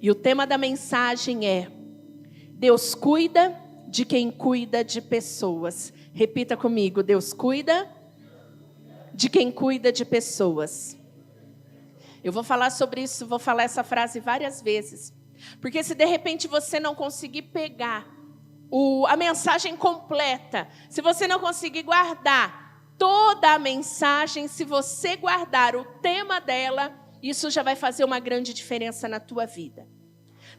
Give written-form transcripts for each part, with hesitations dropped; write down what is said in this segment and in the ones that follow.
E o tema da mensagem é: Deus cuida de quem cuida de pessoas. Repita comigo: Deus cuida de quem cuida de pessoas. Eu vou falar sobre isso, vou falar essa frase várias vezes. Porque se de repente você não conseguir pegar a mensagem completa, se você não conseguir guardar toda a mensagem, se você guardar o tema dela, isso já vai fazer uma grande diferença na tua vida.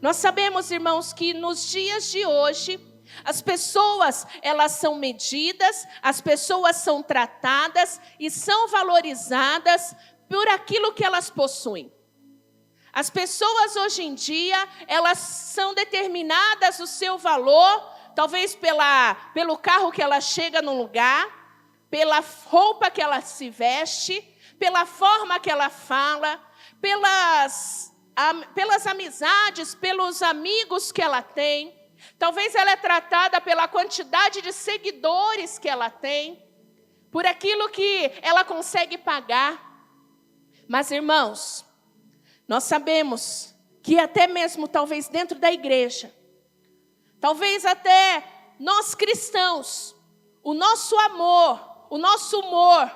Nós sabemos, irmãos, que nos dias de hoje, as pessoas, elas são medidas, as pessoas são tratadas e são valorizadas por aquilo que elas possuem. As pessoas hoje em dia, elas são determinadas o seu valor, talvez pelo carro que ela chega no lugar, pela roupa que ela se veste, pela forma que ela fala, pelas amizades, pelos amigos que ela tem. Talvez ela é tratada pela quantidade de seguidores que ela tem, por aquilo que ela consegue pagar. Mas, irmãos, nós sabemos que até mesmo talvez dentro da igreja, talvez até nós cristãos, o nosso amor, o nosso humor,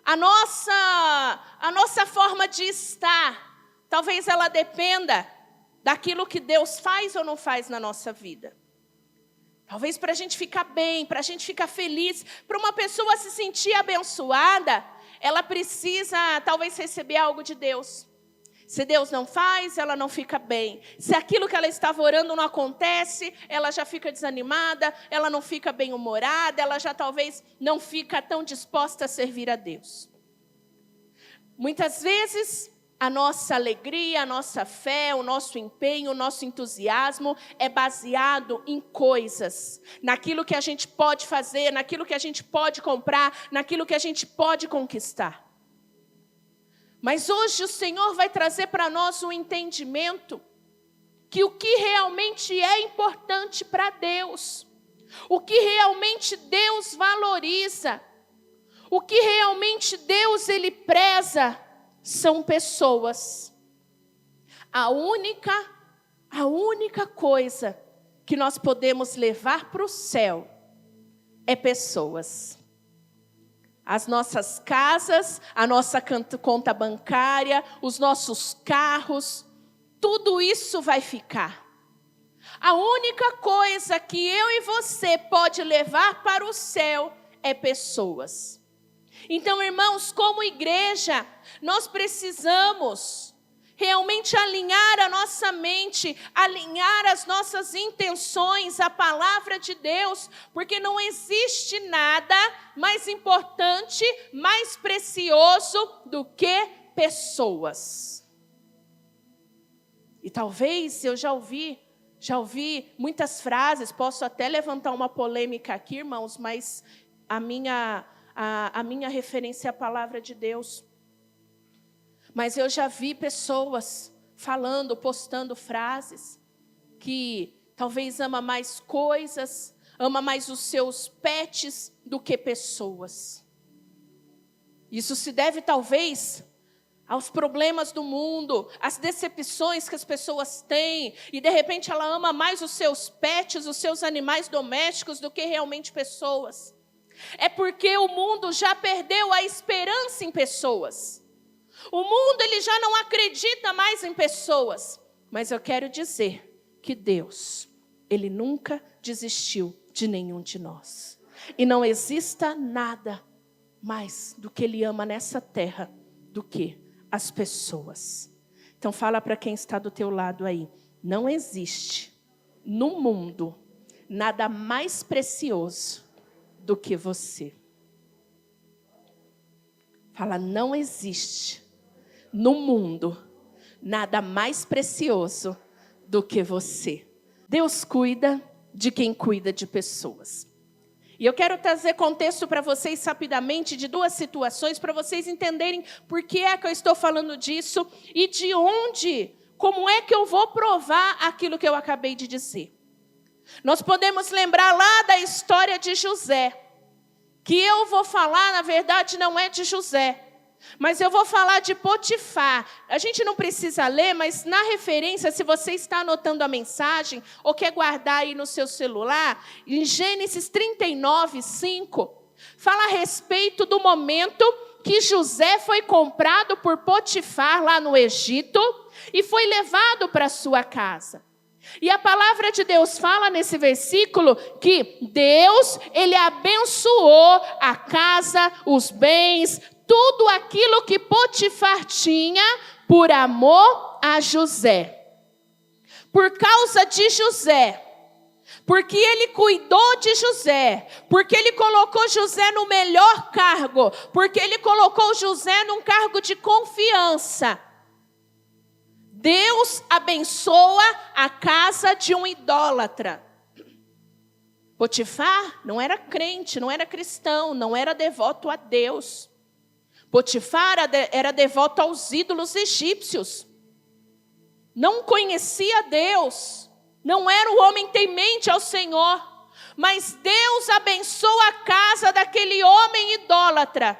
a nossa forma de estar, talvez ela dependa daquilo que Deus faz ou não faz na nossa vida. Talvez para a gente ficar bem, para a gente ficar feliz, para uma pessoa se sentir abençoada, ela precisa talvez receber algo de Deus. Se Deus não faz, ela não fica bem. Se aquilo que ela estava orando não acontece, ela já fica desanimada, ela não fica bem-humorada, ela já talvez não fica tão disposta a servir a Deus. Muitas vezes, a nossa alegria, a nossa fé, o nosso empenho, o nosso entusiasmo é baseado em coisas. Naquilo que a gente pode fazer, naquilo que a gente pode comprar, naquilo que a gente pode conquistar. Mas hoje o Senhor vai trazer para nós um entendimento que o que realmente é importante para Deus, o que realmente Deus valoriza, o que realmente Deus ele preza, são pessoas. A única coisa que nós podemos levar para o céu é pessoas. As nossas casas, a nossa conta bancária, os nossos carros, tudo isso vai ficar. A única coisa que eu e você pode levar para o céu é pessoas. Então, irmãos, como igreja, nós precisamos realmente alinhar a nossa mente, alinhar as nossas intenções à palavra de Deus, porque não existe nada mais importante, mais precioso do que pessoas. E talvez eu já ouvi muitas frases, posso até levantar uma polêmica aqui, irmãos, mas a minha referência é a palavra de Deus. Mas eu já vi pessoas falando, postando frases que talvez ama mais coisas, ama mais os seus pets do que pessoas. Isso se deve talvez aos problemas do mundo, às decepções que as pessoas têm, e de repente ela ama mais os seus pets, os seus animais domésticos do que realmente pessoas. É porque o mundo já perdeu a esperança em pessoas. O mundo ele já não acredita mais em pessoas. Mas eu quero dizer que Deus, ele nunca desistiu de nenhum de nós. E não exista nada mais do que ele ama nessa terra do que as pessoas. Então fala para quem está do teu lado aí. Não existe no mundo nada mais precioso do que você. Fala, não existe no mundo nada mais precioso do que você. Deus cuida de quem cuida de pessoas. E eu quero trazer contexto para vocês rapidamente de duas situações, para vocês entenderem por que é que eu estou falando disso e de onde, como é que eu vou provar aquilo que eu acabei de dizer. Nós podemos lembrar lá da história de José, que eu vou falar, na verdade, não é de José, Mas eu vou falar de Potifar. A gente não precisa ler, mas na referência, se você está anotando a mensagem, ou quer guardar aí no seu celular, em Gênesis 39, 5, fala a respeito do momento que José foi comprado por Potifar lá no Egito e foi levado para sua casa. E a palavra de Deus fala nesse versículo que Deus, Ele abençoou a casa, os bens, tudo aquilo que Potifar tinha por amor a José. Por causa de José, porque ele cuidou de José, porque ele colocou José no melhor cargo, porque ele colocou José num cargo de confiança. Deus abençoa a casa de um idólatra. Potifar não era crente, não era cristão, não era devoto a Deus. Potifar era devoto aos ídolos egípcios. Não conhecia Deus. Não era um homem temente ao Senhor. Mas Deus abençoou a casa daquele homem idólatra.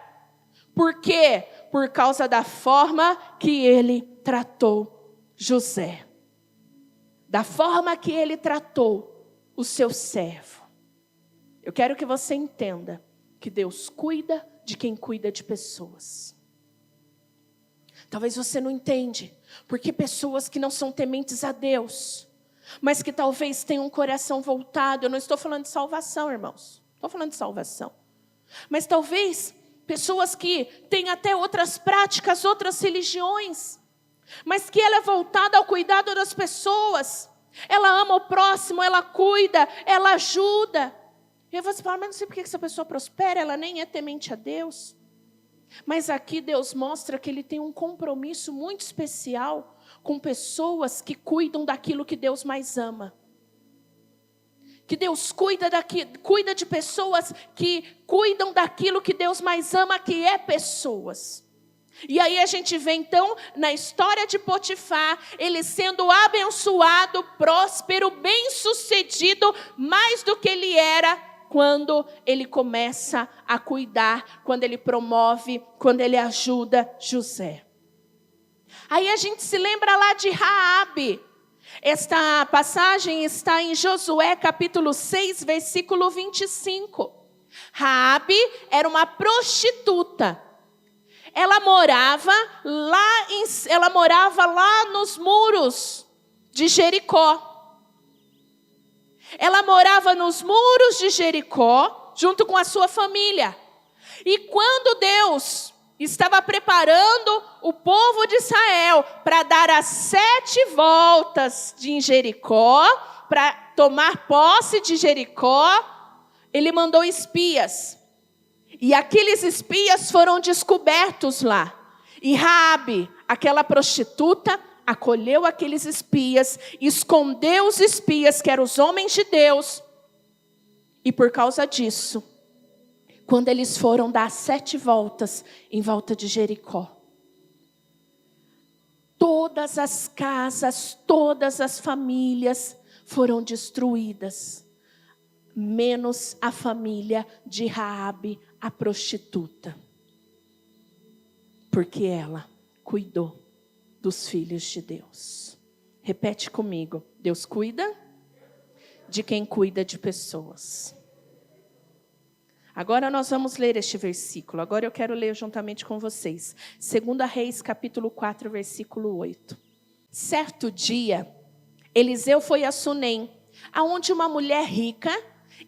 Por quê? Por causa da forma que ele tratou José. Da forma que ele tratou o seu servo. Eu quero que você entenda que Deus cuida de quem cuida de pessoas. Talvez você não entende, porque pessoas que não são tementes a Deus, mas que talvez tenham um coração voltado, eu não estou falando de salvação, irmãos, estou falando de salvação, mas talvez pessoas que têm até outras práticas, outras religiões, mas que ela é voltada ao cuidado das pessoas, ela ama o próximo, ela cuida, ela ajuda. E aí você fala, mas não sei por que essa pessoa prospera, ela nem é temente a Deus. Mas aqui Deus mostra que Ele tem um compromisso muito especial com pessoas que cuidam daquilo que Deus mais ama. Que Deus cuida de pessoas que cuidam daquilo que Deus mais ama, que é pessoas. E aí a gente vê então, na história de Potifar, ele sendo abençoado, próspero, bem-sucedido, mais do que ele era, quando ele começa a cuidar, quando ele promove, quando ele ajuda José. Aí a gente se lembra lá de Raabe. Esta passagem está em Josué capítulo 6, versículo 25. Raabe era uma prostituta. Ela morava lá nos muros de Jericó. Ela morava nos muros de Jericó, junto com a sua família. E quando Deus estava preparando o povo de Israel para dar as 7 voltas de Jericó, para tomar posse de Jericó, Ele mandou espias. E aqueles espias foram descobertos lá. E Raabe, aquela prostituta, acolheu aqueles espias, escondeu os espias, que eram os homens de Deus. E por causa disso, quando eles foram dar 7 voltas em volta de Jericó, todas as casas, todas as famílias foram destruídas, menos a família de Raabe, a prostituta. Porque ela cuidou dos filhos de Deus. Repete comigo. Deus cuida de quem cuida de pessoas. Agora nós vamos ler este versículo. Agora eu quero ler juntamente com vocês. 2 Reis, capítulo 4, versículo 8. Certo dia, Eliseu foi a Sunem, aonde uma mulher rica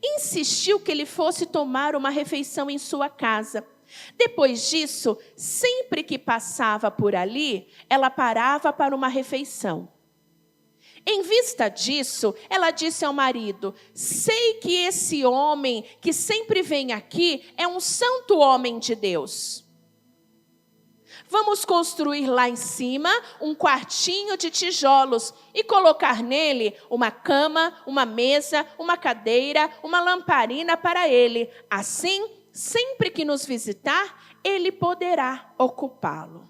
insistiu que ele fosse tomar uma refeição em sua casa. Depois disso, sempre que passava por ali, ela parava para uma refeição. Em vista disso, ela disse ao marido: sei que esse homem que sempre vem aqui é um santo homem de Deus. Vamos construir lá em cima um quartinho de tijolos e colocar nele uma cama, uma mesa, uma cadeira, uma lamparina para ele. Assim, sempre que nos visitar, ele poderá ocupá-lo.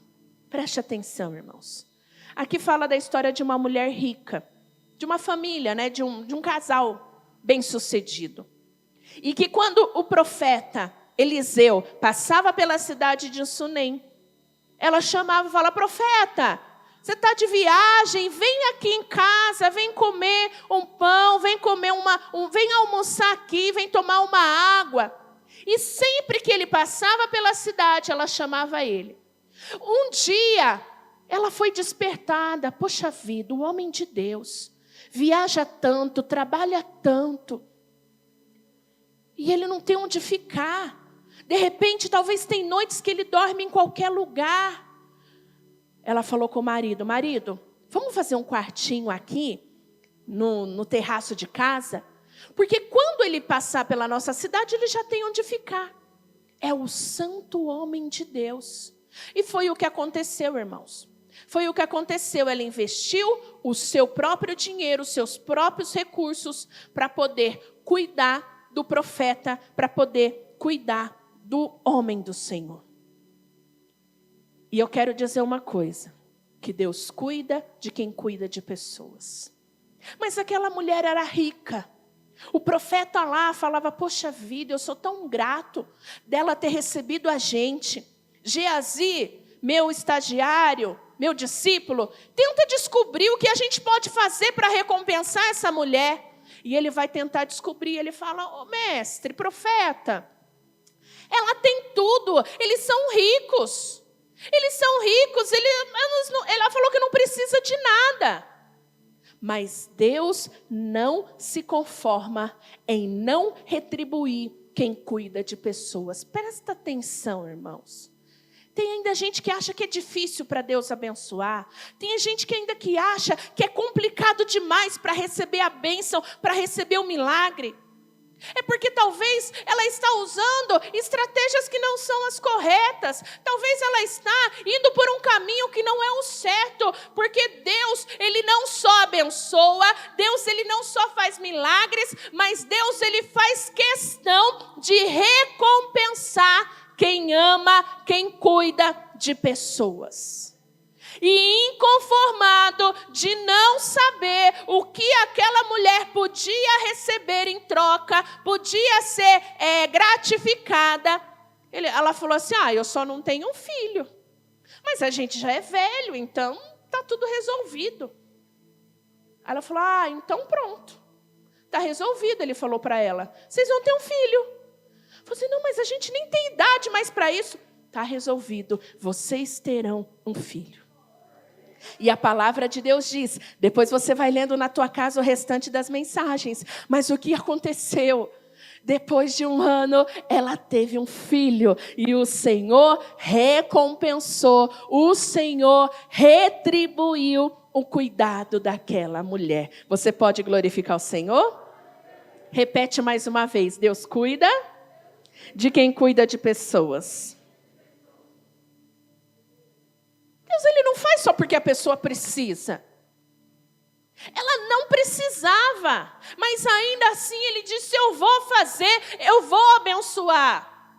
Preste atenção, irmãos. Aqui fala da história de uma mulher rica, de uma família, de um casal bem-sucedido. E que quando o profeta Eliseu passava pela cidade de Sunem, ela chamava e falava: profeta, você está de viagem, vem aqui em casa, vem comer um pão, vem comer vem almoçar aqui, vem tomar uma água. E sempre que ele passava pela cidade, ela chamava ele. Um dia, ela foi despertada. Poxa vida, o homem de Deus viaja tanto, trabalha tanto, e ele não tem onde ficar. De repente, talvez tem noites que ele dorme em qualquer lugar. Ela falou com o marido: marido, vamos fazer um quartinho aqui, no terraço de casa? Porque quando ele passar pela nossa cidade, ele já tem onde ficar. É o santo homem de Deus. E foi o que aconteceu, irmãos. Foi o que aconteceu. Ela investiu o seu próprio dinheiro, os seus próprios recursos, para poder cuidar do profeta, para poder cuidar do homem do Senhor. E eu quero dizer uma coisa, que Deus cuida de quem cuida de pessoas. Mas aquela mulher era rica. O profeta lá falava: poxa vida, eu sou tão grato dela ter recebido a gente. Geazi, meu estagiário, meu discípulo, tenta descobrir o que a gente pode fazer para recompensar essa mulher. E ele vai tentar descobrir. Ele fala: ô mestre, profeta, ela tem tudo, eles são ricos. Eles são ricos, ela falou que não precisa de nada. Mas Deus não se conforma em não retribuir quem cuida de pessoas. Presta atenção, irmãos. Tem ainda gente que acha que é difícil para Deus abençoar. Tem gente que ainda que acha que é complicado demais para receber a bênção, para receber o milagre. É porque talvez ela está usando estratégias que não são as corretas. Talvez ela está indo por um caminho que não é o certo. Porque Deus, Ele não só abençoa, Deus, Ele não só faz milagres, mas Deus, Ele faz questão de recompensar quem ama, quem cuida de pessoas. E inconformado de não saber o que aquela mulher podia receber em troca, podia ser gratificada, ela falou assim: eu só não tenho um filho, mas a gente já é velho, então está tudo resolvido. Ela falou: então pronto, está resolvido. Ele falou para ela: vocês vão ter um filho. Ela falou assim: não, mas a gente nem tem idade mais para isso. Está resolvido, vocês terão um filho. E a palavra de Deus diz, depois você vai lendo na tua casa o restante das mensagens, mas o que aconteceu? Depois de 1 ano, ela teve um filho, e o Senhor recompensou, o Senhor retribuiu o cuidado daquela mulher. Você pode glorificar o Senhor? Repete mais uma vez: Deus cuida de quem cuida de pessoas. Deus, Ele não faz só porque a pessoa precisa. Ela não precisava, mas ainda assim Ele disse: eu vou fazer, eu vou abençoar.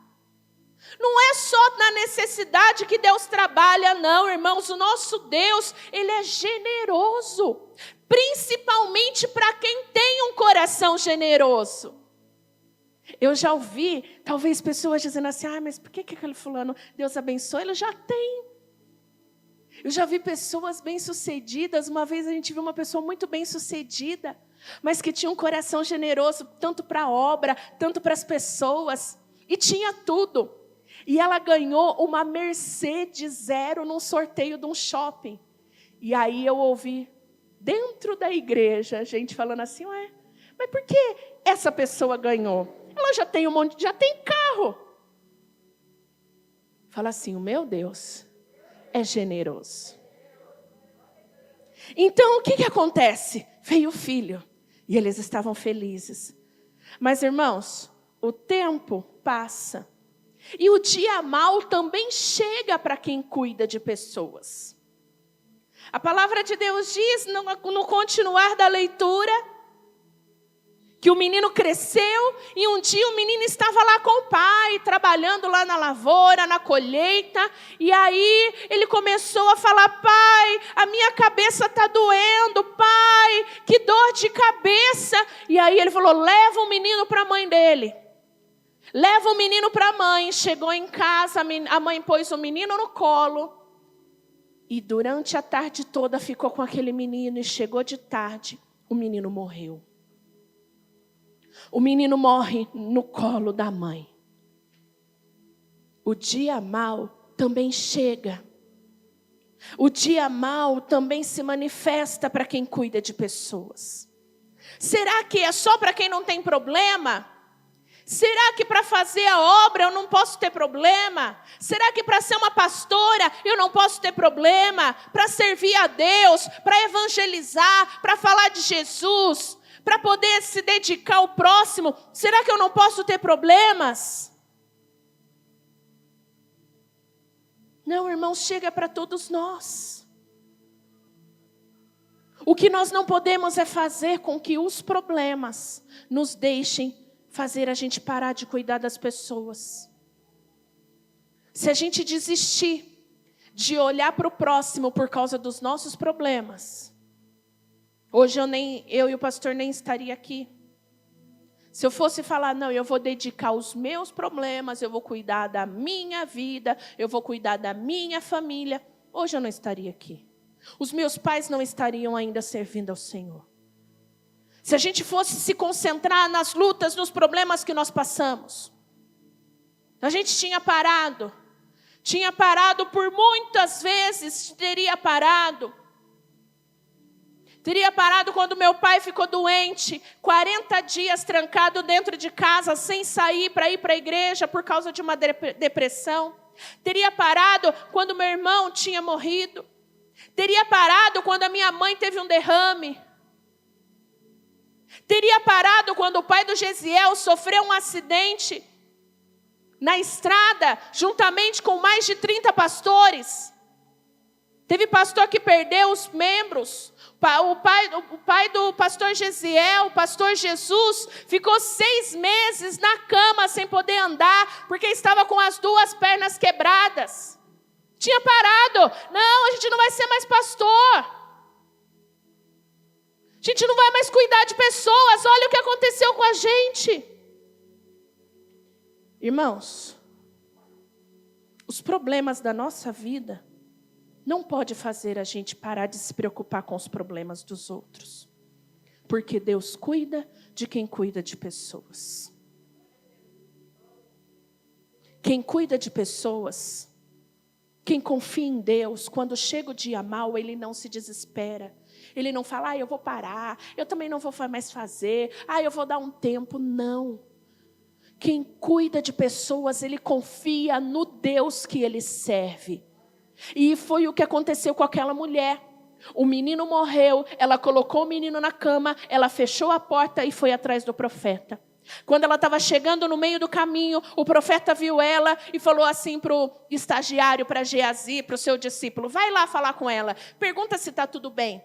Não é só na necessidade que Deus trabalha, não, irmãos. O nosso Deus, Ele é generoso, principalmente para quem tem um coração generoso. Eu já ouvi, talvez, pessoas dizendo assim: mas por que aquele fulano, Deus abençoa? Ele já tem. Eu já vi pessoas bem-sucedidas. Uma vez a gente viu uma pessoa muito bem-sucedida, mas que tinha um coração generoso, tanto para a obra, tanto para as pessoas, e tinha tudo. E ela ganhou uma Mercedes 0 num sorteio de um shopping. E aí eu ouvi, dentro da igreja, gente falando assim: mas por que essa pessoa ganhou? Ela já tem já tem carro. Fala assim: o meu Deus é generoso. Então, o que acontece? Veio o filho, e eles estavam felizes. Mas, irmãos, o tempo passa, e o dia mau também chega para quem cuida de pessoas. A palavra de Deus diz, no continuar da leitura, que o menino cresceu e um dia o menino estava lá com o pai, trabalhando lá na lavoura, na colheita. E aí ele começou a falar: pai, a minha cabeça está doendo, pai, que dor de cabeça. E aí ele falou: leva o menino para a mãe dele. Leva o menino para a mãe. Chegou em casa, a mãe pôs o menino no colo. E durante a tarde toda ficou com aquele menino e chegou de tarde, o menino morreu. O menino morre no colo da mãe. O dia mau também chega. O dia mau também se manifesta para quem cuida de pessoas. Será que é só para quem não tem problema? Será que para fazer a obra eu não posso ter problema? Será que para ser uma pastora eu não posso ter problema? Para servir a Deus, para evangelizar, para falar de Jesus, para poder se dedicar ao próximo, será que eu não posso ter problemas? Não, irmãos, chega para todos nós. O que nós não podemos é fazer com que os problemas nos deixem fazer a gente parar de cuidar das pessoas. Se a gente desistir de olhar para o próximo por causa dos nossos problemas, hoje eu e o pastor nem estaria aqui. Se eu fosse falar, não, eu vou dedicar os meus problemas, eu vou cuidar da minha vida, eu vou cuidar da minha família, hoje eu não estaria aqui. Os meus pais não estariam ainda servindo ao Senhor. Se a gente fosse se concentrar nas lutas, nos problemas que nós passamos, a gente tinha parado por muitas vezes, teria parado quando meu pai ficou doente, 40 dias trancado dentro de casa, sem sair para ir para a igreja por causa de uma depressão. Teria parado quando meu irmão tinha morrido. Teria parado quando a minha mãe teve um derrame. Teria parado quando o pai do Gesiel sofreu um acidente na estrada, juntamente com mais de 30 pastores. Teve pastor que perdeu os membros. O pai do pastor Gesiel, o pastor Jesus, ficou 6 meses na cama sem poder andar, porque estava com as 2 pernas quebradas. Tinha parado. Não, a gente não vai ser mais pastor. A gente não vai mais cuidar de pessoas. Olha o que aconteceu com a gente. Irmãos, os problemas da nossa vida não pode fazer a gente parar de se preocupar com os problemas dos outros. Porque Deus cuida de quem cuida de pessoas. Quem cuida de pessoas, quem confia em Deus, quando chega o dia mau, ele não se desespera. Ele não fala, eu vou parar, eu também não vou mais fazer, eu vou dar um tempo. Não. Quem cuida de pessoas, ele confia no Deus que ele serve. E foi o que aconteceu com aquela mulher. O menino morreu, ela colocou o menino na cama, ela fechou a porta e foi atrás do profeta. Quando ela estava chegando no meio do caminho, o profeta viu ela e falou assim para o estagiário, para Geazi, para o seu discípulo, vai lá falar com ela, pergunta se está tudo bem.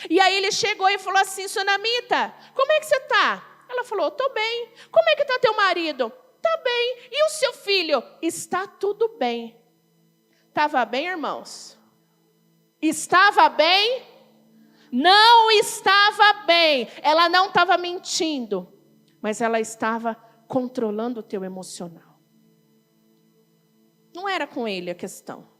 E aí ele chegou e falou assim, Sunamita, como é que você está? Ela falou, estou bem. Como é que está teu marido? Está bem. E o seu filho? Está tudo bem. Estava bem, irmãos? Estava bem? Não estava bem. Ela não estava mentindo, mas ela estava controlando o teu emocional. Não era com ele a questão.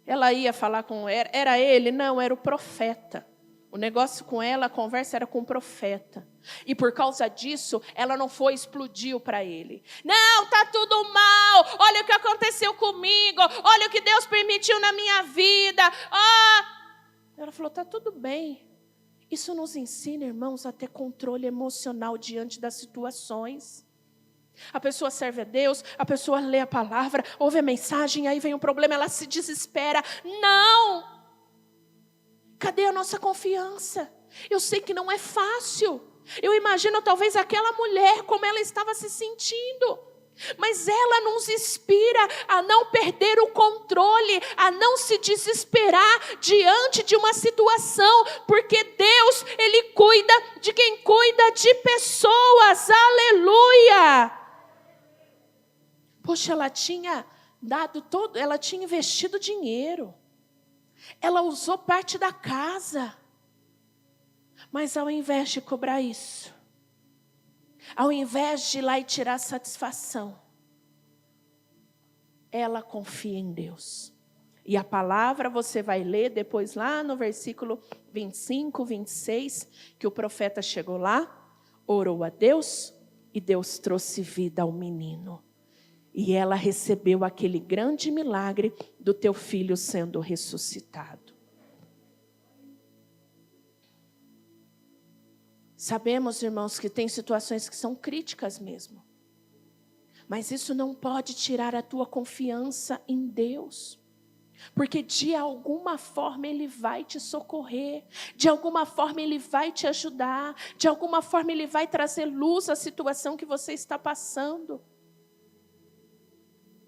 Ela ia falar com... Era ele? Não, era o profeta. O negócio com ela, a conversa era com o profeta. E por causa disso, ela não foi, explodiu para ele. Não, está tudo mal. Olha o que aconteceu comigo. Olha o que Deus permitiu na minha vida. Ela falou, está tudo bem. Isso nos ensina, irmãos, a ter controle emocional diante das situações. A pessoa serve a Deus, a pessoa lê a palavra, ouve a mensagem, aí vem um problema, ela se desespera. Não! Cadê a nossa confiança? Eu sei que não é fácil. Eu imagino talvez aquela mulher, como ela estava se sentindo. Mas ela nos inspira a não perder o controle, a não se desesperar diante de uma situação, porque Deus, Ele cuida de quem cuida de pessoas. Aleluia! Poxa, ela tinha ela tinha investido dinheiro. Ela usou parte da casa. Mas ao invés de cobrar isso, ao invés de ir lá e tirar satisfação, ela confia em Deus. E a palavra você vai ler depois lá no versículo 25, 26, que o profeta chegou lá, orou a Deus e Deus trouxe vida ao menino. E ela recebeu aquele grande milagre do teu filho sendo ressuscitado. Sabemos, irmãos, que tem situações que são críticas mesmo. Mas isso não pode tirar a tua confiança em Deus. Porque de alguma forma Ele vai te socorrer. De alguma forma Ele vai te ajudar. De alguma forma Ele vai trazer luz à situação que você está passando.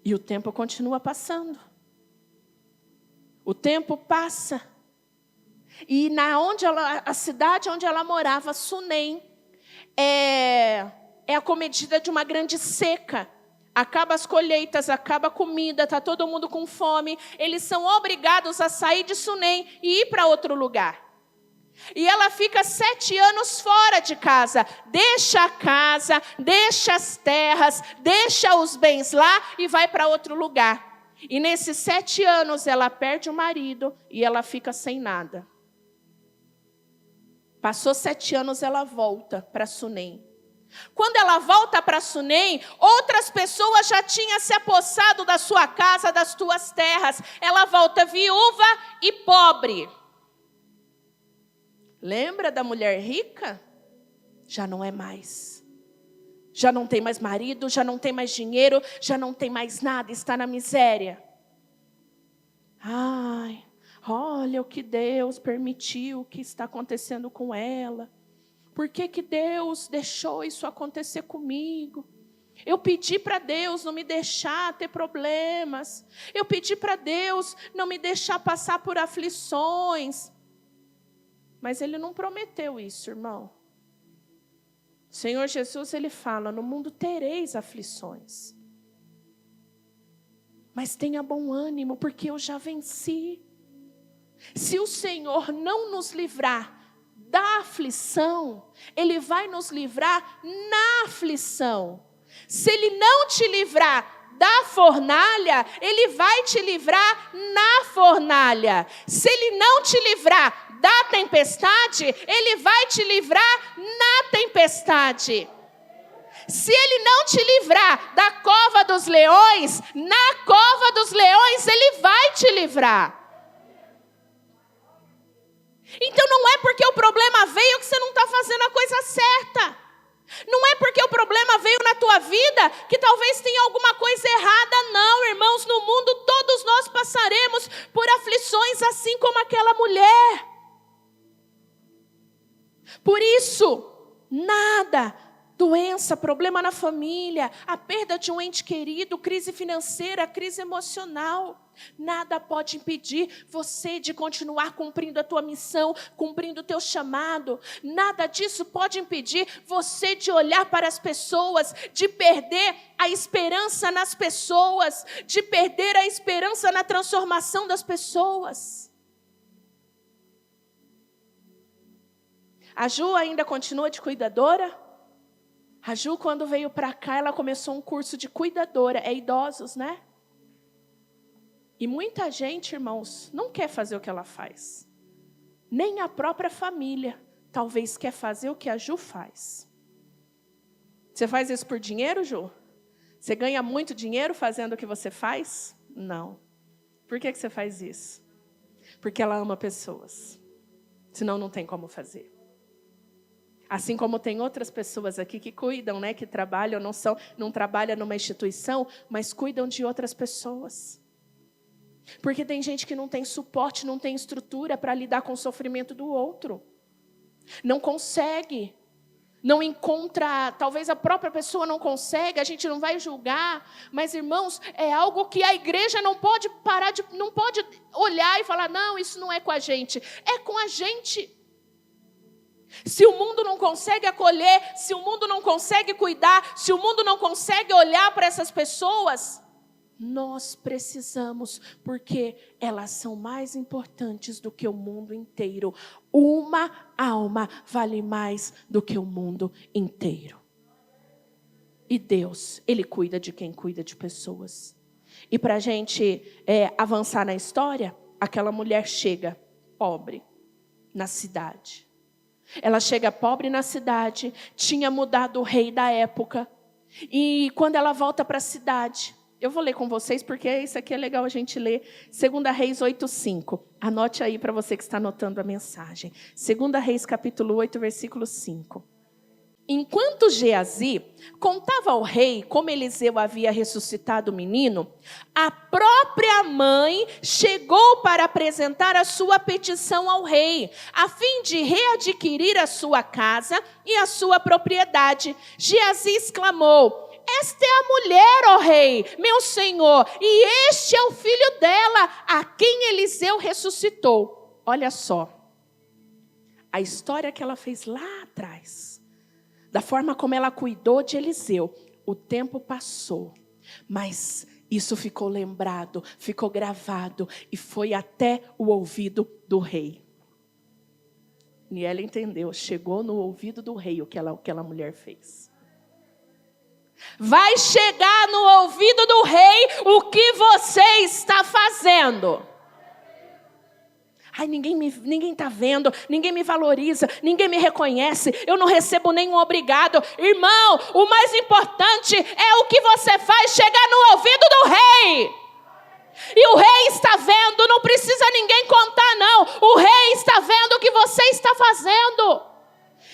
E o tempo continua passando. O tempo passa. E a cidade onde ela morava, Sunem, é acometida de uma grande seca. Acaba as colheitas, acaba a comida, está todo mundo com fome. Eles são obrigados a sair de Sunem e ir para outro lugar. E ela fica 7 anos fora de casa. Deixa a casa, deixa as terras, deixa os bens lá e vai para outro lugar. E nesses 7 anos ela perde o marido e ela fica sem nada. Passou 7 anos, ela volta para Sunem. Quando ela volta para Sunem, outras pessoas já tinham se apossado da sua casa, das tuas terras. Ela volta viúva e pobre. Lembra da mulher rica? Já não é mais. Já não tem mais marido, já não tem mais dinheiro, já não tem mais nada, está na miséria. Ai, olha o que Deus permitiu, o que está acontecendo com ela. Por que Deus deixou isso acontecer comigo? Eu pedi para Deus não me deixar ter problemas. Eu pedi para Deus não me deixar passar por aflições. Mas Ele não prometeu isso, irmão. O Senhor Jesus, Ele fala, no mundo tereis aflições. Mas tenha bom ânimo, porque eu já venci. Se o Senhor não nos livrar da aflição, Ele vai nos livrar na aflição. Se Ele não te livrar da fornalha, Ele vai te livrar na fornalha. Se Ele não te livrar da tempestade, Ele vai te livrar na tempestade. Se Ele não te livrar da cova dos leões, na cova dos leões Ele vai te livrar. Então não é porque o problema veio que você não está fazendo a coisa certa. Não é porque o problema veio na tua vida que talvez tenha alguma coisa errada. Não, irmãos, no mundo todos nós passaremos por aflições assim como aquela mulher. Por isso, nada, doença, problema na família, a perda de um ente querido, crise financeira, crise emocional, nada pode impedir você de continuar cumprindo a tua missão, cumprindo o teu chamado. Nada disso pode impedir você de olhar para as pessoas, de perder a esperança nas pessoas, de perder a esperança na transformação das pessoas. A Ju ainda continua de cuidadora? A Ju, quando veio para cá, ela começou um curso de cuidadora. É idosos, né? E muita gente, irmãos, não quer fazer o que ela faz. Nem a própria família, talvez, quer fazer o que a Ju faz. Você faz isso por dinheiro, Ju? Você ganha muito dinheiro fazendo o que você faz? Não. Por que você faz isso? Porque ela ama pessoas. Senão não tem como fazer. Assim como tem outras pessoas aqui que cuidam, né, que trabalham, não trabalham numa instituição, mas cuidam de outras pessoas. Porque tem gente que não tem suporte, não tem estrutura para lidar com o sofrimento do outro. Não consegue. Não encontra, talvez a própria pessoa não consegue, a gente não vai julgar. Mas, irmãos, é algo que a igreja não pode não pode olhar e falar, não, isso não é com a gente. É com a gente. Se o mundo não consegue acolher, se o mundo não consegue cuidar, se o mundo não consegue olhar para essas pessoas, nós precisamos, porque elas são mais importantes do que o mundo inteiro. Uma alma vale mais do que o mundo inteiro. E Deus, Ele cuida de quem cuida de pessoas. E para a gente avançar na história, aquela mulher chega pobre na cidade. Ela chega pobre na cidade, tinha mudado o rei da época. E quando ela volta para a cidade, eu vou ler com vocês porque isso aqui é legal a gente ler. 2 Reis 8:5. Anote aí para você que está anotando a mensagem. 2 Reis capítulo 8, versículo 5. Enquanto Geazi contava ao rei como Eliseu havia ressuscitado o menino, a própria mãe chegou para apresentar a sua petição ao rei, a fim de readquirir a sua casa e a sua propriedade. Geazi exclamou: esta é a mulher, ó rei, meu senhor, e este é o filho dela, a quem Eliseu ressuscitou. Olha só, a história que ela fez lá atrás. Da forma como ela cuidou de Eliseu, o tempo passou, mas isso ficou lembrado, ficou gravado e foi até o ouvido do rei. E ela entendeu, chegou no ouvido do rei o que aquela mulher fez. Vai chegar no ouvido do rei o que você está fazendo. Ai, ninguém está vendo, ninguém me valoriza, ninguém me reconhece, eu não recebo nenhum obrigado. Irmão, o mais importante é o que você faz chegar no ouvido do rei. E o rei está vendo, não precisa ninguém contar não. O rei está vendo o que você está fazendo.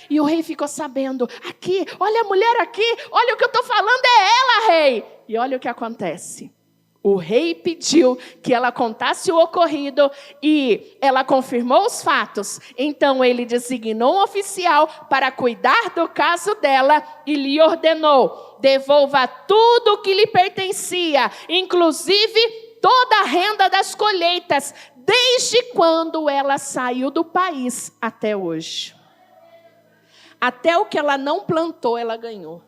E o rei ficou sabendo, aqui, olha a mulher aqui, olha o que eu estou falando, é ela, rei. E olha o que acontece. O rei pediu que ela contasse o ocorrido e ela confirmou os fatos. Então ele designou um oficial para cuidar do caso dela e lhe ordenou: devolva tudo o que lhe pertencia, inclusive toda a renda das colheitas, desde quando ela saiu do país até hoje. Até o que ela não plantou, ela ganhou.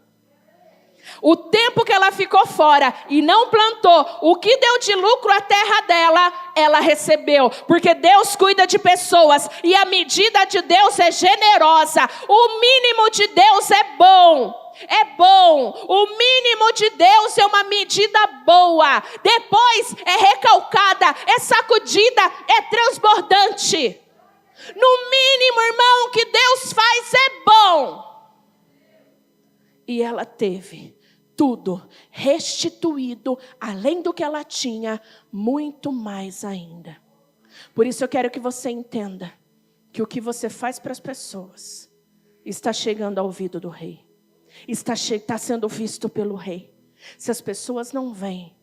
O tempo que ela ficou fora e não plantou, o que deu de lucro à terra dela, ela recebeu. Porque Deus cuida de pessoas e a medida de Deus é generosa. O mínimo de Deus é bom. É bom. O mínimo de Deus é uma medida boa. Depois é recalcada, é sacudida, é transbordante. No mínimo, irmão, o que Deus faz é bom. E ela teve tudo restituído, além do que ela tinha, muito mais ainda. Por isso eu quero que você entenda que o que você faz para as pessoas está chegando ao ouvido do rei. Está sendo visto pelo rei. Se as pessoas não veem,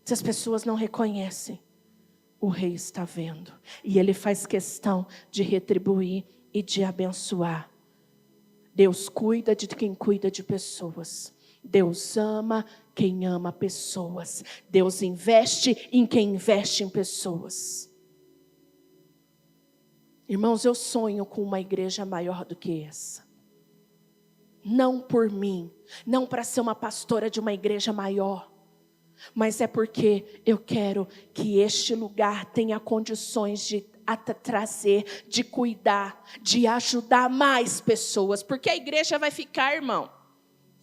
se as pessoas não reconhecem, o rei está vendo. E ele faz questão de retribuir e de abençoar. Deus cuida de quem cuida de pessoas. Deus ama quem ama pessoas. Deus investe em quem investe em pessoas. Irmãos, eu sonho com uma igreja maior do que essa. Não por mim, não para ser uma pastora de uma igreja maior, mas é porque eu quero que este lugar tenha condições de trazer, de cuidar, de ajudar mais pessoas. Porque a igreja vai ficar, irmão.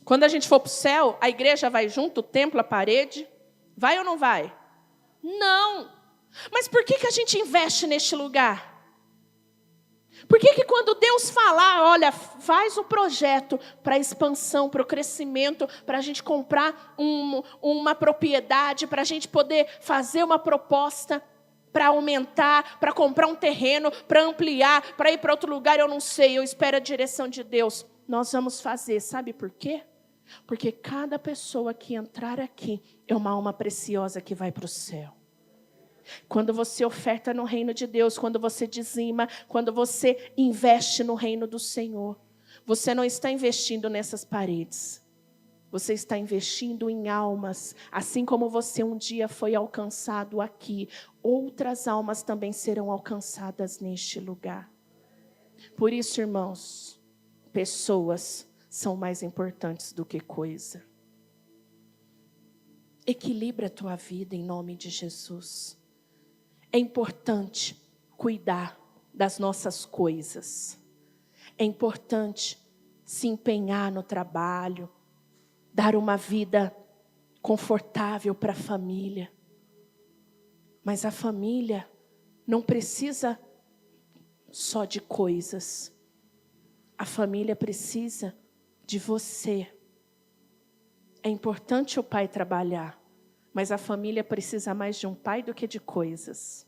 Quando a gente for para o céu, a igreja vai junto, o templo, a parede. Vai ou não vai? Não. Mas por que a gente investe neste lugar? Por que quando Deus falar, olha, faz um projeto para expansão, para o crescimento, para a gente comprar uma propriedade, para a gente poder fazer uma proposta, para aumentar, para comprar um terreno, para ampliar, para ir para outro lugar, eu não sei, eu espero a direção de Deus. Nós vamos fazer, sabe por quê? Porque cada pessoa que entrar aqui é uma alma preciosa que vai para o céu. Quando você oferta no reino de Deus, quando você dizima, quando você investe no reino do Senhor, você não está investindo nessas paredes. Você está investindo em almas, assim como você um dia foi alcançado aqui, outras almas também serão alcançadas neste lugar. Por isso, irmãos, pessoas são mais importantes do que coisa. Equilibra a tua vida em nome de Jesus. É importante cuidar das nossas coisas. É importante se empenhar no trabalho, dar uma vida confortável para a família. Mas a família não precisa só de coisas. A família precisa de você. É importante o pai trabalhar, mas a família precisa mais de um pai do que de coisas.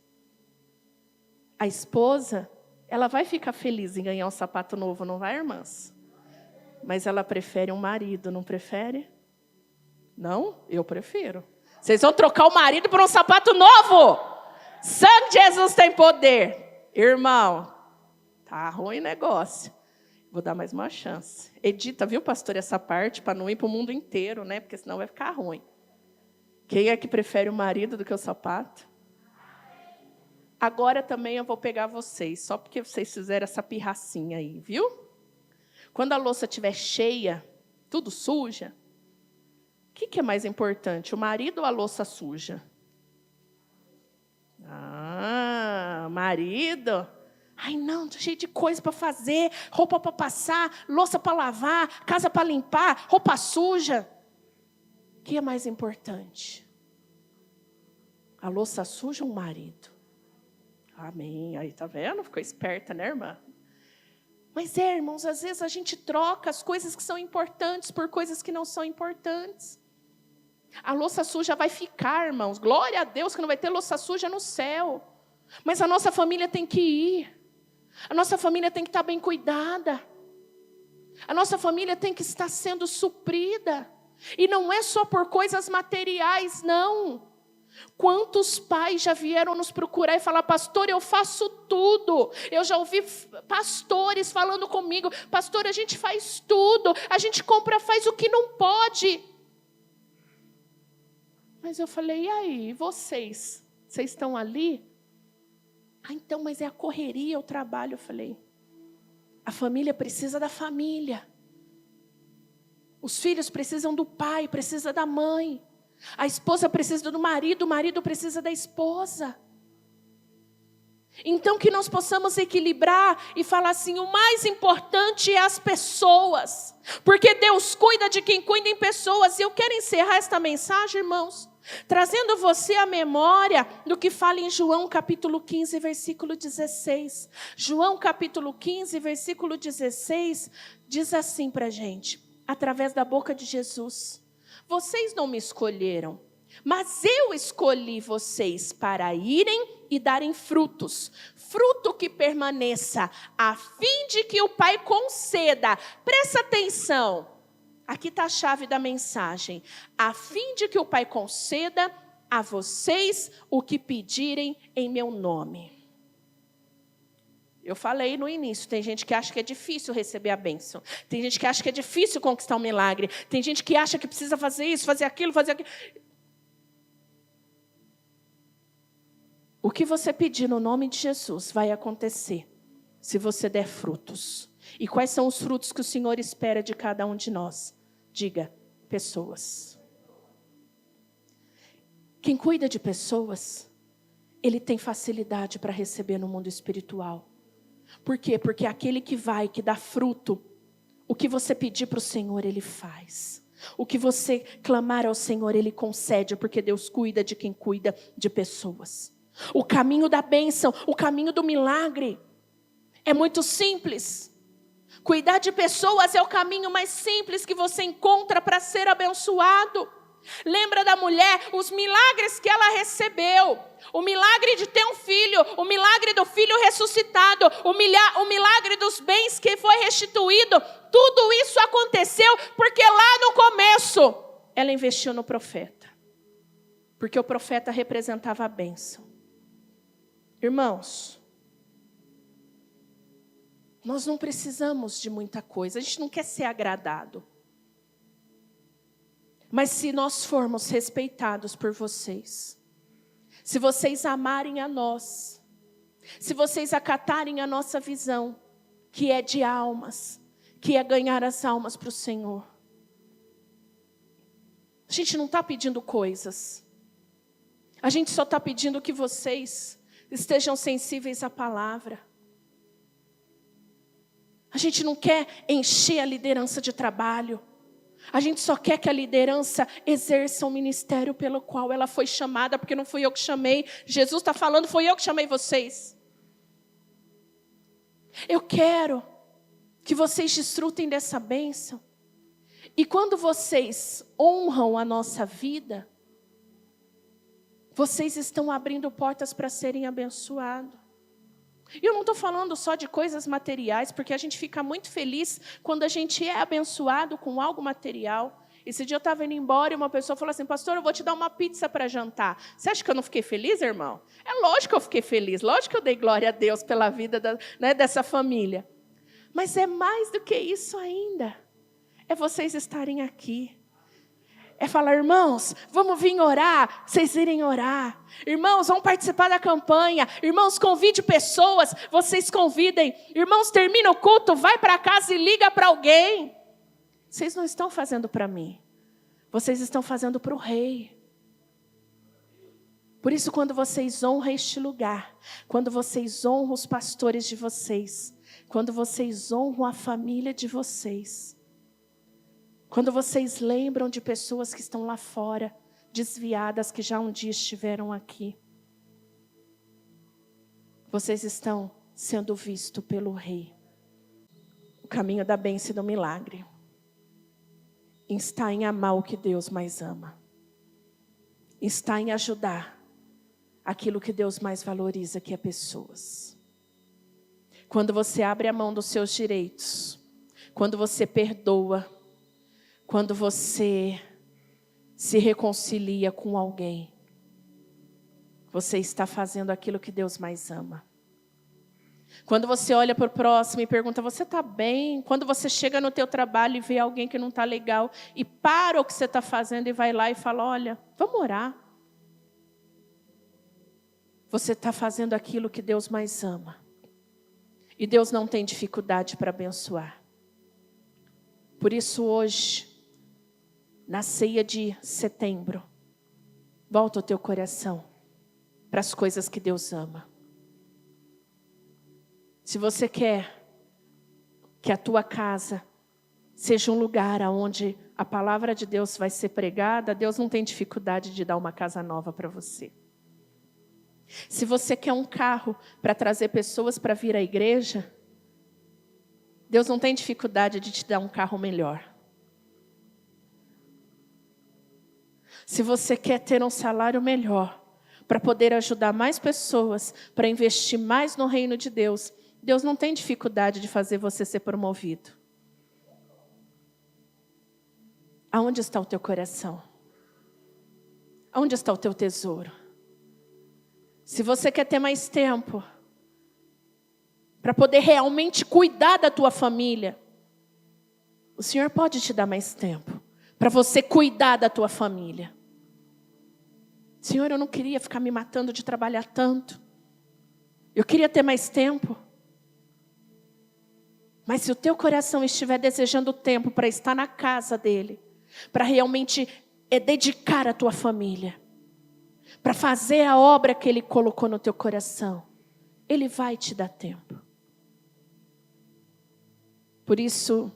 A esposa, ela vai ficar feliz em ganhar um sapato novo, não vai, irmãs? Mas ela prefere um marido, não prefere? Não? Eu prefiro. Vocês vão trocar o marido por um sapato novo? Sangue de Jesus tem poder. Irmão, tá ruim o negócio. Vou dar mais uma chance. Edita, viu, pastor, essa parte, para não ir para o mundo inteiro, né? Porque senão vai ficar ruim. Quem é que prefere o marido do que o sapato? Agora também eu vou pegar vocês, só porque vocês fizeram essa pirracinha aí, viu? Quando a louça estiver cheia, tudo suja, o que é mais importante, o marido ou a louça suja? Marido. Ai, não, estou cheio de coisa para fazer, roupa para passar, louça para lavar, casa para limpar, roupa suja. O que é mais importante? A louça suja ou o marido? Amém. Aí, tá vendo? Ficou esperta, né, irmã? Mas irmãos, às vezes a gente troca as coisas que são importantes por coisas que não são importantes. A louça suja vai ficar, irmãos. Glória a Deus que não vai ter louça suja no céu. Mas a nossa família tem que ir. A nossa família tem que estar bem cuidada. A nossa família tem que estar sendo suprida. E não é só por coisas materiais, não. Quantos pais já vieram nos procurar e falar: pastor, eu faço tudo. Eu já ouvi pastores falando comigo: pastor, a gente faz tudo. A gente compra, faz o que não pode. Mas eu falei: e aí, vocês? Vocês estão ali? Então, mas é a correria, o trabalho. Eu falei: a família precisa da família. Os filhos precisam do pai, precisa da mãe. A esposa precisa do marido, o marido precisa da esposa. Então que nós possamos equilibrar e falar assim: o mais importante é as pessoas. Porque Deus cuida de quem cuida em pessoas. E eu quero encerrar esta mensagem, irmãos, trazendo você à memória do que fala em João capítulo 15, versículo 16. João capítulo 15, versículo 16, diz assim para a gente, através da boca de Jesus: vocês não me escolheram, mas eu escolhi vocês para irem e darem frutos. Fruto que permaneça, a fim de que o Pai conceda. Presta atenção. Aqui está a chave da mensagem. A fim de que o Pai conceda a vocês o que pedirem em meu nome. Eu falei no início, tem gente que acha que é difícil receber a bênção. Tem gente que acha que é difícil conquistar um milagre. Tem gente que acha que precisa fazer isso, fazer aquilo, fazer aquilo. O que você pedir no nome de Jesus vai acontecer, se você der frutos. E quais são os frutos que o Senhor espera de cada um de nós? Diga: pessoas. Quem cuida de pessoas, ele tem facilidade para receber no mundo espiritual. Por quê? Porque aquele que vai, que dá fruto, o que você pedir para o Senhor, Ele faz. O que você clamar ao Senhor, Ele concede, porque Deus cuida de quem cuida de pessoas. O caminho da bênção, o caminho do milagre, é muito simples. Cuidar de pessoas é o caminho mais simples que você encontra para ser abençoado. Lembra da mulher, os milagres que ela recebeu, o milagre de ter um filho, o milagre do filho ressuscitado, o milagre dos bens que foi restituído, tudo isso aconteceu porque lá no começo ela investiu no profeta, porque o profeta representava a bênção. Irmãos, nós não precisamos de muita coisa, a gente não quer ser agradado. Mas se nós formos respeitados por vocês, se vocês amarem a nós, se vocês acatarem a nossa visão, que é de almas, que é ganhar as almas para o Senhor. A gente não está pedindo coisas. A gente só está pedindo que vocês estejam sensíveis à palavra. A gente não quer encher a liderança de trabalho. A gente só quer que a liderança exerça o ministério pelo qual ela foi chamada, porque não fui eu que chamei. Jesus está falando, foi eu que chamei vocês. Eu quero que vocês desfrutem dessa bênção. E quando vocês honram a nossa vida, vocês estão abrindo portas para serem abençoados. E eu não estou falando só de coisas materiais, porque a gente fica muito feliz quando a gente é abençoado com algo material. Esse dia eu estava indo embora e uma pessoa falou assim, pastor, eu vou te dar uma pizza para jantar. Você acha que eu não fiquei feliz, irmão? É lógico que eu fiquei feliz, lógico que eu dei glória a Deus pela vida dessa família. Mas é mais do que isso ainda. É vocês estarem aqui. É falar, irmãos, vamos vir orar, vocês irem orar. Irmãos, vão participar da campanha. Irmãos, convide pessoas, vocês convidem. Irmãos, termina o culto, vai para casa e liga para alguém. Vocês não estão fazendo para mim. Vocês estão fazendo para o rei. Por isso, quando vocês honram este lugar, quando vocês honram os pastores de vocês, quando vocês honram a família de vocês, quando vocês lembram de pessoas que estão lá fora, desviadas, que já um dia estiveram aqui, vocês estão sendo vistos pelo Rei. O caminho da bênção e do milagre está em amar o que Deus mais ama. Está em ajudar aquilo que Deus mais valoriza, que é pessoas. Quando você abre a mão dos seus direitos, quando você perdoa, quando você se reconcilia com alguém, você está fazendo aquilo que Deus mais ama. Quando você olha para o próximo e pergunta, você está bem? Quando você chega no teu trabalho e vê alguém que não está legal e para o que você está fazendo e vai lá e fala, olha, vamos orar. Você está fazendo aquilo que Deus mais ama. E Deus não tem dificuldade para abençoar. Por isso hoje, na ceia de setembro, volta o teu coração para as coisas que Deus ama. Se você quer que a tua casa seja um lugar onde a palavra de Deus vai ser pregada, Deus não tem dificuldade de dar uma casa nova para você. Se você quer um carro para trazer pessoas para vir à igreja, Deus não tem dificuldade de te dar um carro melhor. Se você quer ter um salário melhor, para poder ajudar mais pessoas, para investir mais no reino de Deus, Deus não tem dificuldade de fazer você ser promovido. Aonde está o teu coração? Aonde está o teu tesouro? Se você quer ter mais tempo, para poder realmente cuidar da tua família, o Senhor pode te dar mais tempo, para você cuidar da tua família. Senhor, eu não queria ficar me matando de trabalhar tanto. Eu queria ter mais tempo. Mas se o teu coração estiver desejando tempo para estar na casa dele, para realmente dedicar a tua família, para fazer a obra que ele colocou no teu coração, ele vai te dar tempo. Por isso,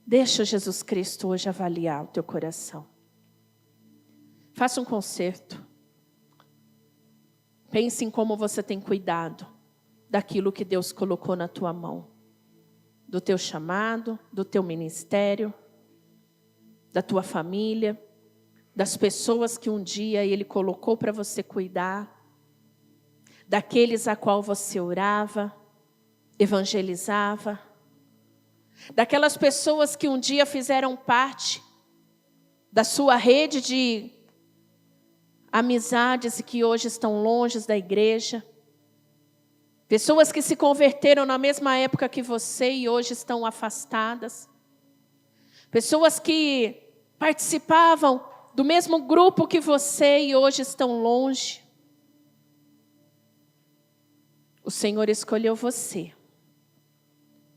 deixa Jesus Cristo hoje avaliar o teu coração. Faça um concerto. Pense em como você tem cuidado daquilo que Deus colocou na tua mão. Do teu chamado, do teu ministério, da tua família, das pessoas que um dia Ele colocou para você cuidar, daqueles a qual você orava, evangelizava, daquelas pessoas que um dia fizeram parte da sua rede de amizades e que hoje estão longe da igreja. Pessoas que se converteram na mesma época que você e hoje estão afastadas. Pessoas que participavam do mesmo grupo que você e hoje estão longe. O Senhor escolheu você.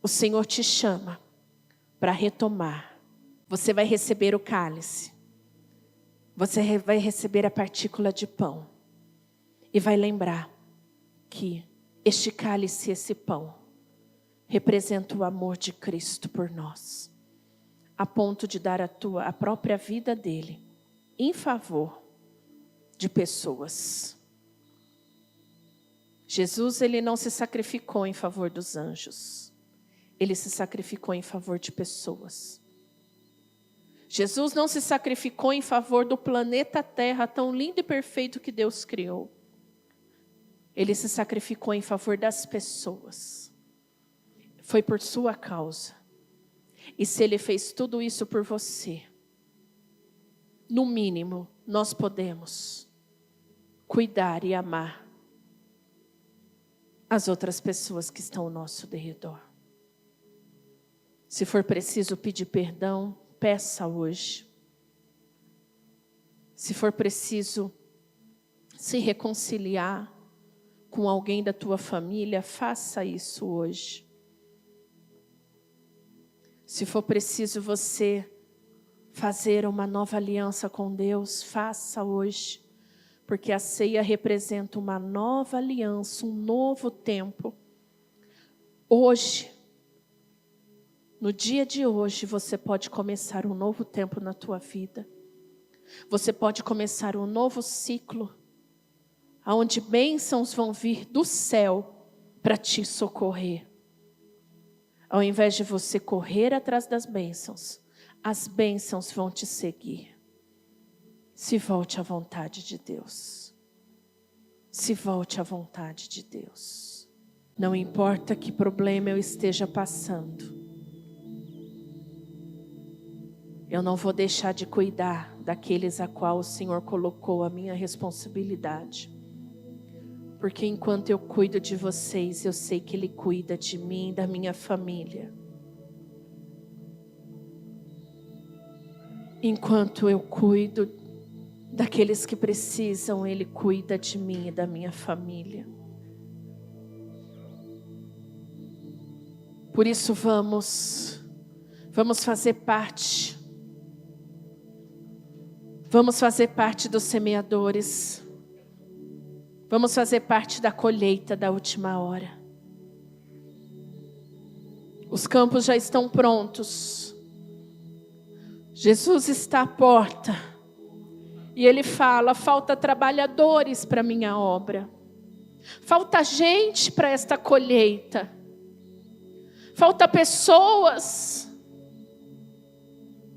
O Senhor te chama para retomar. Você vai receber o cálice. Você vai receber a partícula de pão. E vai lembrar que este cálice, esse pão, representa o amor de Cristo por nós, a ponto de dar a própria vida dele em favor de pessoas. Jesus, ele não se sacrificou em favor dos anjos. Ele se sacrificou em favor de pessoas. Jesus não se sacrificou em favor do planeta Terra, tão lindo e perfeito que Deus criou. Ele se sacrificou em favor das pessoas. Foi por sua causa. E se ele fez tudo isso por você, no mínimo, nós podemos cuidar e amar as outras pessoas que estão ao nosso derredor. Se for preciso pedir perdão, peça hoje. Se for preciso se reconciliar com alguém da tua família, faça isso hoje. Se for preciso você fazer uma nova aliança com Deus, faça hoje. Porque a ceia representa uma nova aliança, um novo tempo. Hoje, no dia de hoje, você pode começar um novo tempo na tua vida. Você pode começar um novo ciclo, onde bênçãos vão vir do céu para te socorrer. Ao invés de você correr atrás das bênçãos, as bênçãos vão te seguir. Se volte à vontade de Deus. Se volte à vontade de Deus. Não importa que problema eu esteja passando. Eu não vou deixar de cuidar daqueles a qual o Senhor colocou a minha responsabilidade. Porque enquanto eu cuido de vocês, eu sei que Ele cuida de mim e da minha família. Enquanto eu cuido daqueles que precisam, Ele cuida de mim e da minha família. Por isso vamos fazer parte. Vamos fazer parte dos semeadores. Vamos fazer parte da colheita da última hora. Os campos já estão prontos. Jesus está à porta. E Ele fala, falta trabalhadores para a minha obra. Falta gente para esta colheita. Falta pessoas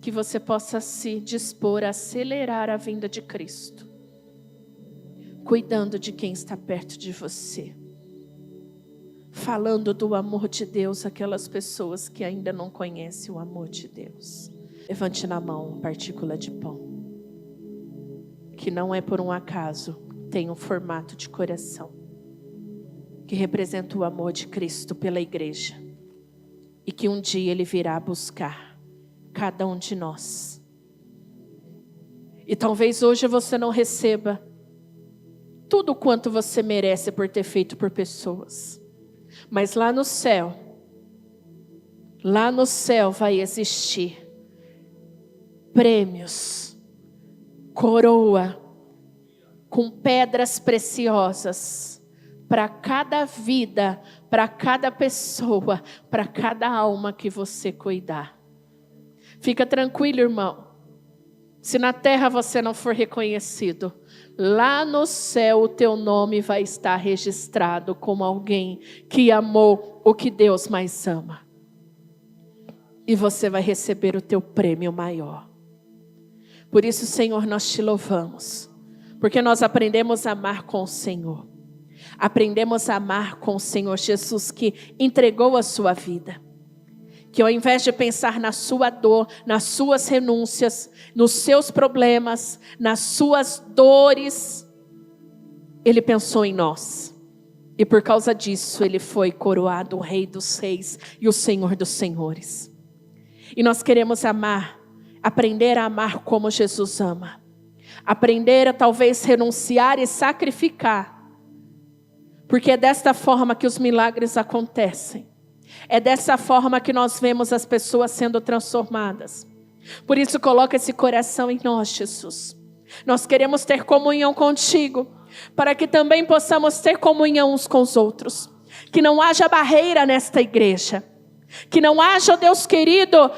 que você possa se dispor a acelerar a vinda de Cristo. Cuidando de quem está perto de você. Falando do amor de Deus àquelas pessoas que ainda não conhecem o amor de Deus. Levante na mão partícula de pão. Que não é por um acaso, tem um formato de coração. Que representa o amor de Cristo pela igreja. E que um dia Ele virá buscar cada um de nós. E talvez hoje você não receba tudo quanto você merece por ter feito por pessoas. Mas lá no céu vai existir prêmios, coroa, com pedras preciosas, para cada vida, para cada pessoa, para cada alma que você cuidar. Fica tranquilo, irmão. Se na terra você não for reconhecido, lá no céu o teu nome vai estar registrado como alguém que amou o que Deus mais ama. E você vai receber o teu prêmio maior. Por isso, Senhor, nós te louvamos. Porque nós aprendemos a amar com o Senhor. Aprendemos a amar com o Senhor Jesus, que entregou a sua vida. Que ao invés de pensar na sua dor, nas suas renúncias, nos seus problemas, nas suas dores, Ele pensou em nós. E por causa disso, Ele foi coroado o Rei dos Reis e o Senhor dos Senhores. E nós queremos amar, aprender a amar como Jesus ama. Aprender a talvez renunciar e sacrificar. Porque é desta forma que os milagres acontecem. É dessa forma que nós vemos as pessoas sendo transformadas. Por isso coloca esse coração em nós, Jesus. Nós queremos ter comunhão contigo, para que também possamos ter comunhão uns com os outros. Que não haja barreira nesta igreja. Que não haja, Deus querido,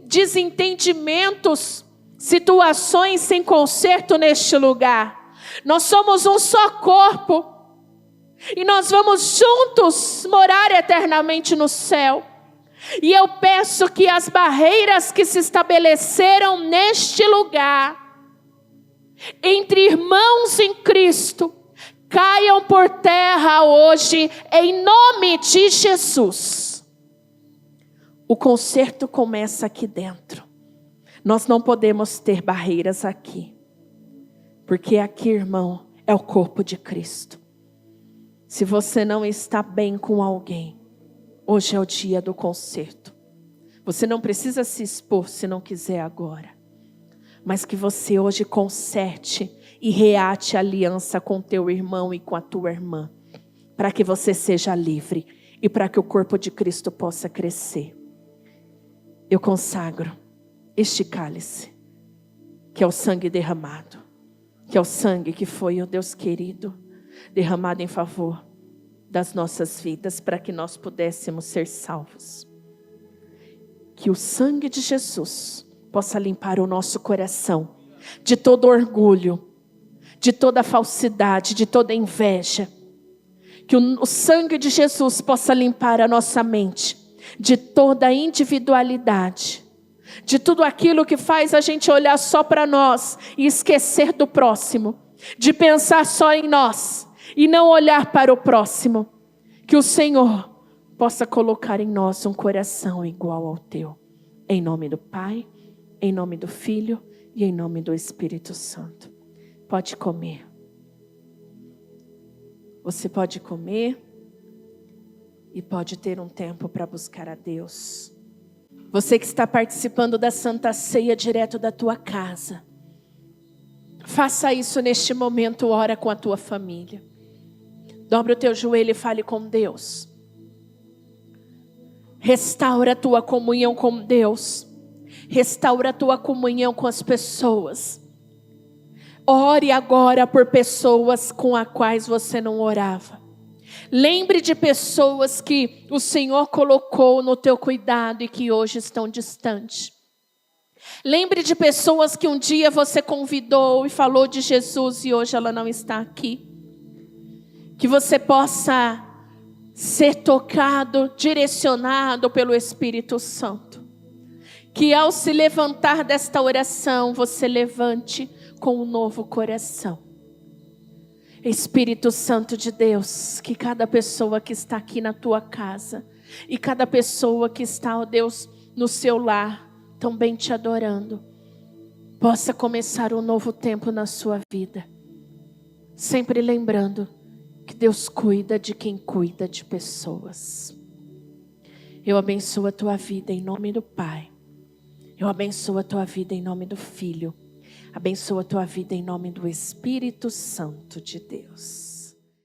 desentendimentos, situações sem conserto neste lugar. Nós somos um só corpo. E nós vamos juntos morar eternamente no céu. E eu peço que as barreiras que se estabeleceram neste lugar, entre irmãos em Cristo, caiam por terra hoje, em nome de Jesus. O conserto começa aqui dentro. Nós não podemos ter barreiras aqui. Porque aqui, irmão, é o corpo de Cristo. Se você não está bem com alguém, hoje é o dia do conserto. Você não precisa se expor se não quiser agora. Mas que você hoje conserte e reate a aliança com teu irmão e com a tua irmã. Para que você seja livre e para que o corpo de Cristo possa crescer. Eu consagro este cálice, que é o sangue derramado. Que é o sangue que foi, ó Deus querido, derramado em favor das nossas vidas, para que nós pudéssemos ser salvos. Que o sangue de Jesus possa limpar o nosso coração de todo orgulho, de toda falsidade, de toda inveja. Que o sangue de Jesus possa limpar a nossa mente de toda individualidade, de tudo aquilo que faz a gente olhar só para nós e esquecer do próximo, de pensar só em nós e não olhar para o próximo. Que o Senhor possa colocar em nós um coração igual ao teu. Em nome do Pai, em nome do Filho e em nome do Espírito Santo. Pode comer. Você pode comer e pode ter um tempo para buscar a Deus. Você que está participando da Santa Ceia direto da tua casa, faça isso neste momento, ora com a tua família. Dobra o teu joelho e fale com Deus. Restaura a tua comunhão com Deus. Restaura a tua comunhão com as pessoas. Ore agora por pessoas com as quais você não orava. Lembre de pessoas que o Senhor colocou no teu cuidado e que hoje estão distantes. Lembre de pessoas que um dia você convidou e falou de Jesus e hoje ela não está aqui. Que você possa ser tocado, direcionado pelo Espírito Santo. Que ao se levantar desta oração, você levante com um novo coração. Espírito Santo de Deus, que cada pessoa que está aqui na tua casa e cada pessoa que está, ó Deus, no seu lar, também te adorando, possa começar um novo tempo na sua vida. Sempre lembrando que Deus cuida de quem cuida de pessoas. Eu abençoo a tua vida em nome do Pai. Eu abençoo a tua vida em nome do Filho. Abençoa a tua vida em nome do Espírito Santo de Deus.